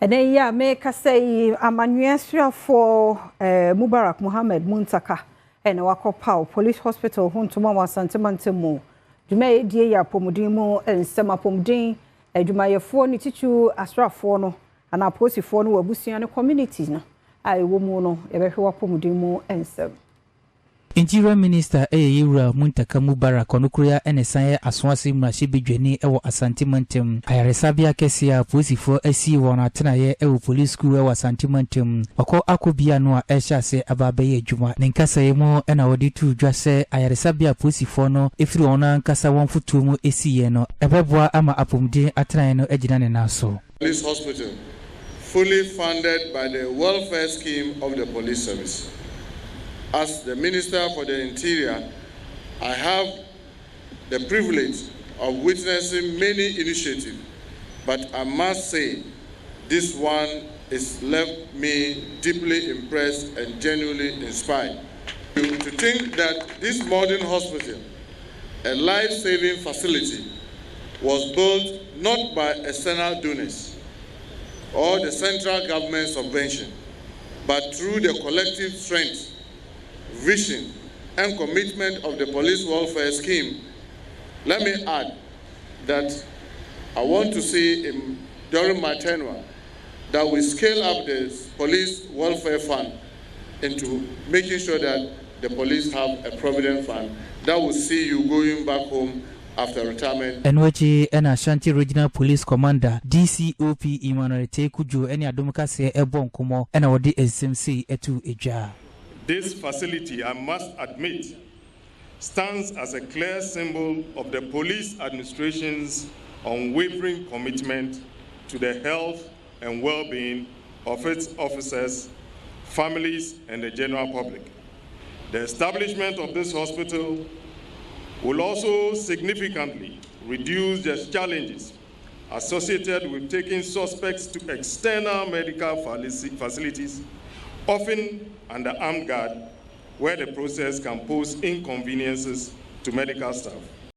And then yeah, me Kasee Amanuensia for Mubarak Muhammad Muntaka and Wako Pau Police Hospital Huntuma Asante Mantemu. Jume die ya pomudimo and sema pomudin Jumaya for ni tichu astra for no and aposi for no wabusiane communities no. I womono ebehwa pomudimo and sem. Interior Minister Eyira Muntaka Mubarak onukria enesan aswase mrashi bedwani ewo Asante Mantem ayaresabia Kasee posifo asi won atenaye ewo police school ewo Asante Mantem wako akobia no a ehya ababaye adwuma nenkasa mu ena wodi tu dwase ayaresabia posifo no efiri ona nkasa won futu mu esiye no ebeboa ama apomde atenaye no agina ne naso. Police hospital fully funded by the welfare scheme of the police service. As the Minister for the Interior, I have the privilege of witnessing many initiatives, but I must say this one has left me deeply impressed and genuinely inspired. To think that this modern hospital, a life-saving facility, was built not by external donors or the central government subvention, but through the collective strength, vision and commitment of the police welfare scheme. Let me add that I want to see during my tenure that we scale up the police welfare fund into making sure that the police have a provident fund that will see you going back home after retirement. Enwechi ena Asante Regional Police Commander DCOP Emmanuel Tekujo eni Adom Kasee ebon komo ena wodi SMC etu eja. This facility, I must admit, stands as a clear symbol of the police administration's unwavering commitment to the health and well-being of its officers, families, and the general public. The establishment of this hospital will also significantly reduce the challenges associated with taking suspects to external medical facilities, often under armed guard, where the process can pose inconveniences to medical staff.